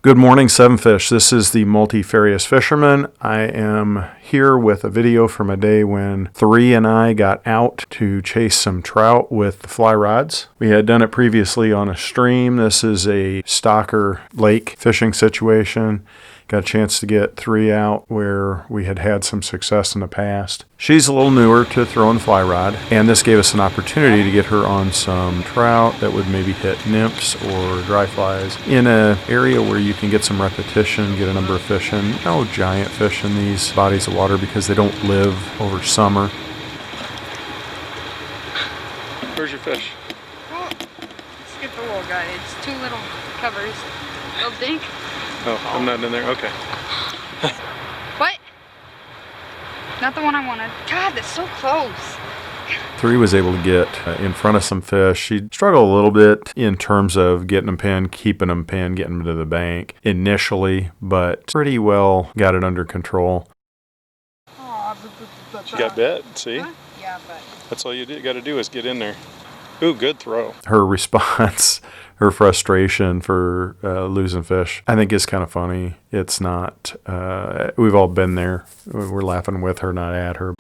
Good morning, Seven Fish. This is the multifarious fisherman. I am here with a video from a day when Three and I got out to chase some trout with fly rods. We had done it previously on a stream. This is a stocker lake fishing situation. Got a chance to get Three out where we had had some success in the past. She's a little newer to throwing fly rod, and this gave us an opportunity to get her on some trout that would maybe hit nymphs or dry flies in an area where you can get some repetition, get a number of fish in. No giant fish in these bodies of water because they don't live over summer. Where's your fish? Oh, let's get the little guy. It's two little covers. Little dink. Oh, I'm not in there. Okay. What? Not the one I wanted. God, that's so close. Three was able to get in front of some fish. She struggled a little bit in terms of getting them pinned, keeping them pinned, getting them to the bank initially, but pretty well got it under control. She got bit, see? Huh? Yeah, but That's all you got to do is get in there. Ooh, good throw. Her response, her frustration for losing fish, I think is kind of funny. It's not, we've all been there. We're laughing with her, not at her.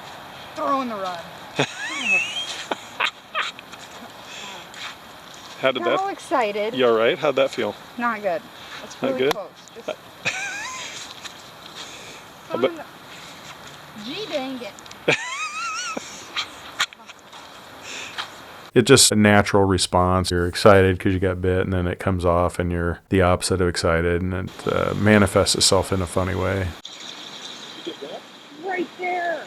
throwing the rod. How did Got all that? excited. You all right? How'd that feel? Not good. That's Not really good? close. Just bet- Gee dang it. It's just a natural response. You're excited because you got bit, and then it comes off, and you're the opposite of excited, and it manifests itself in a funny way. Right there.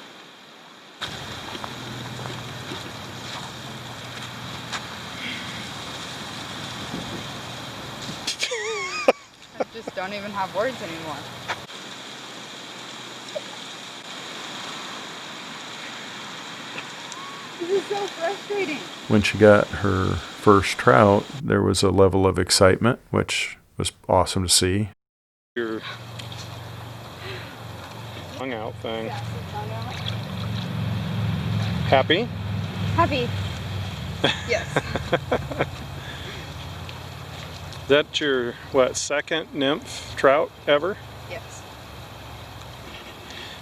I just don't even have words anymore. This is so frustrating. When she got her first trout, there was a level of excitement, which was awesome to see. Your hung out thing. Happy? Happy. Yes. Is that your, what, second nymph trout ever? Yes.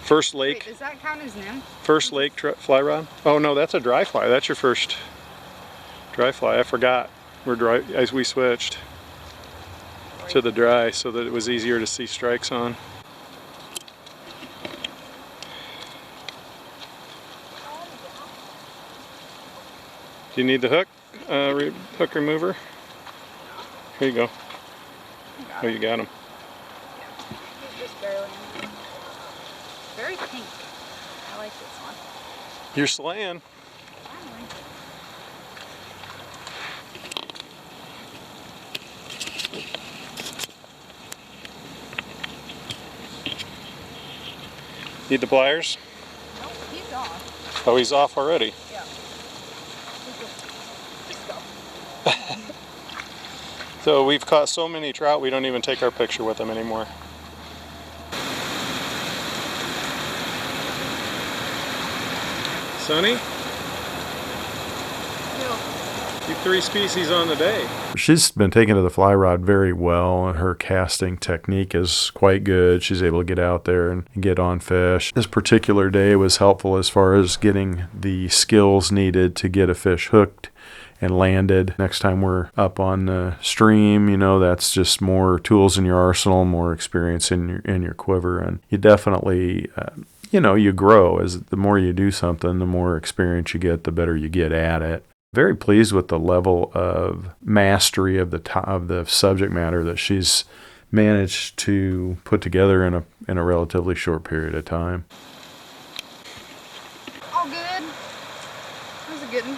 First Wait, lake? does that count as nymph? First lake fly rod? Oh no, that's a dry fly. That's your first dry fly. I forgot. We're dry as we switched to the dry so that it was easier to see strikes on. Do you need the hook? Hook remover? Here you go. Oh, you got him. He's just barely in there. Very pink. I like this one. You're slaying. Finally. Need the pliers? Nope, he's off. Oh, he's off already. Yeah. Let's go. So we've caught so many trout, we don't even take our picture with them anymore. Sonny? Keep 3 species on the day. She's been taken to the fly rod very well, and her casting technique is quite good. She's able to get out there and get on fish. This particular day was helpful as far as getting the skills needed to get a fish hooked and landed. Next time we're up on the stream, you know, that's just more tools in your arsenal, more experience in your quiver, and you definitely, you know, you grow. As the more you do something, the more experience you get, the better you get at it. Very pleased with the level of mastery of the subject matter that she's managed to put together in a relatively short period of time. All good. That was a good one.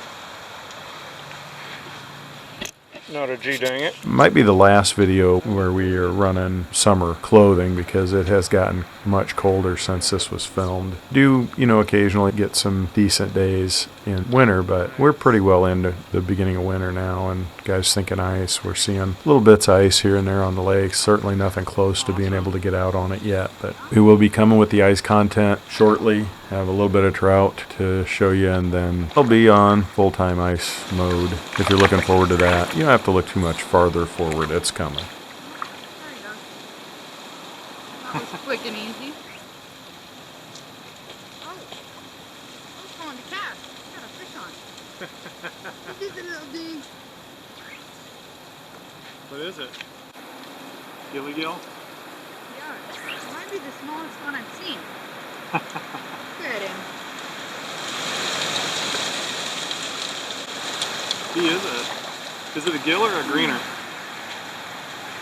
Not a G dang it. Might be the last video where we are running summer clothing because it has gotten much colder since this was filmed. Do, you know, occasionally get some decent days in winter, but we're pretty well into the beginning of winter now, and guys thinking ice. We're seeing little bits of ice here and there on the lakes. Certainly nothing close to being able to get out on it yet, but we will be coming with the ice content shortly. Have a little bit of trout to show you, and then I'll be on full-time ice mode. If you're looking forward to that, you don't have to look too much farther forward. It's coming. There you go. Just quick and easy. Oh, I was calling to cast. Got a fish on. This is a little dude. What is it? Gilly gill? Yeah, it might be the smallest one I've seen. Look at him. He is it a gill or a greener?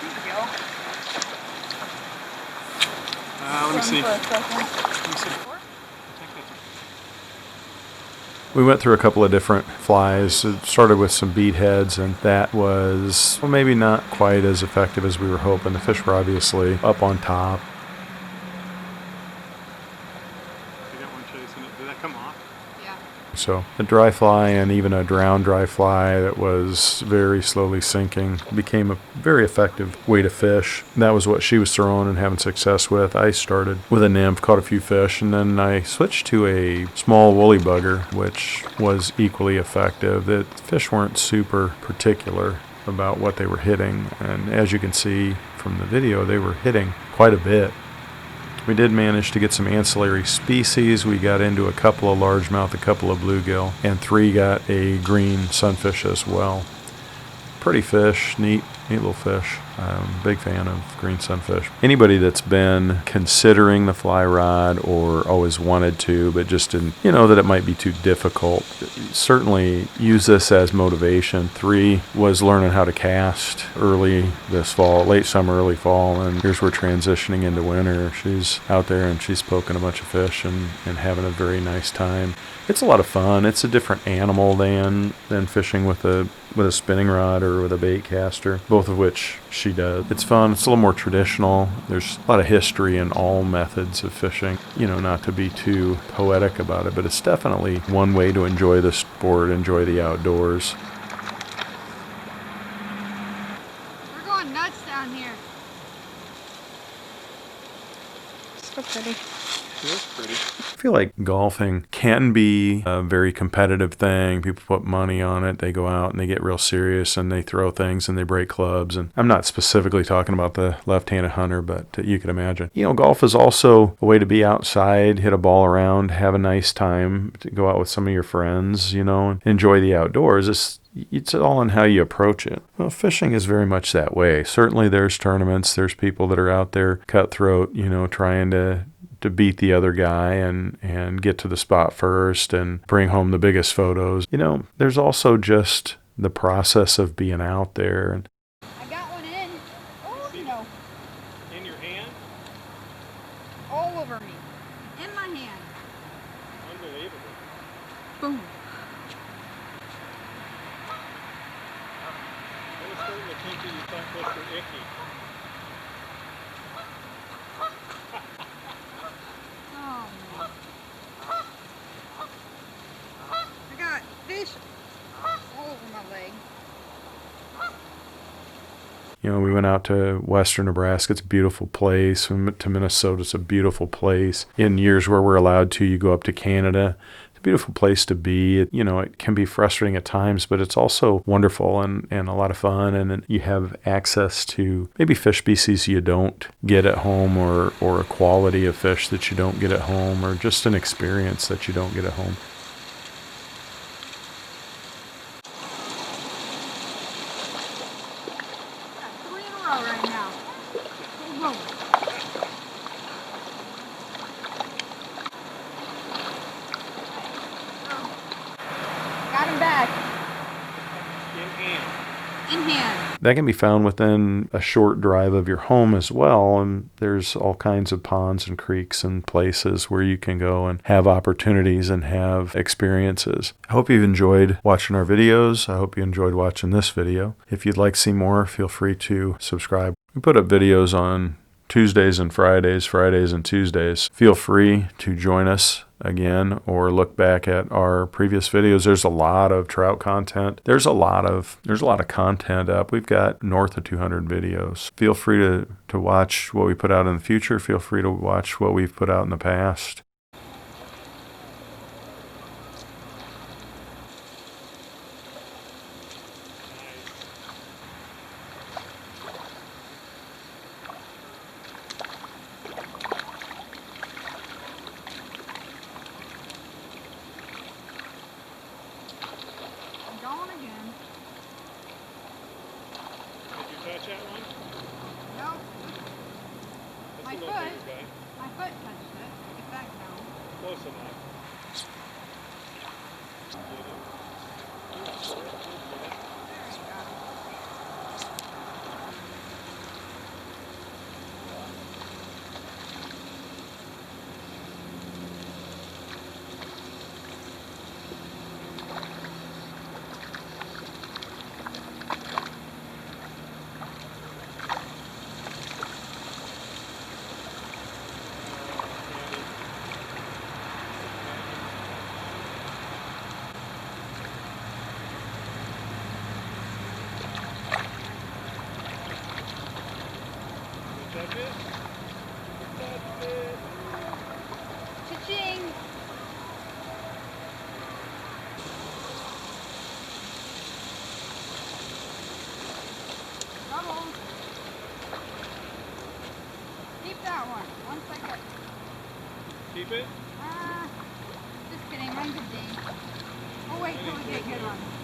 Here we go. Let me see. For a second. Let me see. We went through a couple of different flies. It started with some bead heads, and that was maybe not quite as effective as we were hoping. The fish were obviously up on top. I got one chasing it. Did that come off? Yeah. So a dry fly and even a drowned dry fly that was very slowly sinking became a very effective way to fish. That was what she was throwing and having success with. I started with a nymph, caught a few fish, and then I switched to a small woolly bugger, which was equally effective. The fish weren't super particular about what they were hitting, and as you can see from the video, they were hitting quite a bit. We did manage to get some ancillary species. We got into a couple of largemouth, a couple of bluegill, and 3 got a green sunfish as well. Pretty fish, neat little fish. Big fan of green sunfish. Anybody that's been considering the fly rod or always wanted to, but just didn't, that it might be too difficult, certainly use this as motivation. 3 was learning how to cast early this fall, late summer, early fall, and here's we're transitioning into winter. She's out there and she's poking a bunch of fish and having a very nice time. It's a lot of fun. It's a different animal than fishing with a spinning rod or with a bait caster, both of which she does. It's fun. It's a little more traditional. There's a lot of history in all methods of fishing. Not to be too poetic about it, but it's definitely one way to enjoy the sport, enjoy the outdoors. We're going nuts down here. So pretty. It is pretty. I feel like golfing can be a very competitive thing. People put money on it. They go out and they get real serious and they throw things and they break clubs. And I'm not specifically talking about the left-handed hunter, but you can imagine. Golf is also a way to be outside, hit a ball around, have a nice time, to go out with some of your friends, and enjoy the outdoors. It's all in how you approach it. Well, fishing is very much that way. Certainly there's tournaments. There's people that are out there cutthroat, trying to beat the other guy and get to the spot first and bring home the biggest photos. There's also just the process of being out there. I got one in. Oh, no. In your hand? All over me. In my hand. Unbelievable. Boom. I was starting to think that you thought those were icky. Oh, man. I got fish all over my leg. We went out to western Nebraska. It's a beautiful place. We went to Minnesota. It's a beautiful place. In years where we're allowed to, you go up to Canada. It's a beautiful place to be. It can be frustrating at times, but it's also wonderful and a lot of fun. And then you have access to maybe fish species you don't get at home, or a quality of fish that you don't get at home, or just an experience that you don't get at home. Got 3 in a row right now. Boom. Got him back. In hand. In hand. That can be found within a short drive of your home as well, and there's all kinds of ponds and creeks and places where you can go and have opportunities and have experiences. I hope you've enjoyed watching our videos. I hope you enjoyed watching this video. If you'd like to see more, feel free to subscribe. We put up videos on Tuesdays and Fridays, Fridays and Tuesdays. Feel free to join us again or look back at our previous videos. There's a lot of trout content. There's a lot of content up. We've got north of 200 videos. Feel free to watch what we put out in the future. Feel free to watch what we've put out in the past. foot. My foot touched it. Get back now. Close enough. Touch it. Touch it. Cha-ching! Double. Keep that one. 1 second. Keep it. Just kidding. Mine's a D. We'll wait till we get a good one.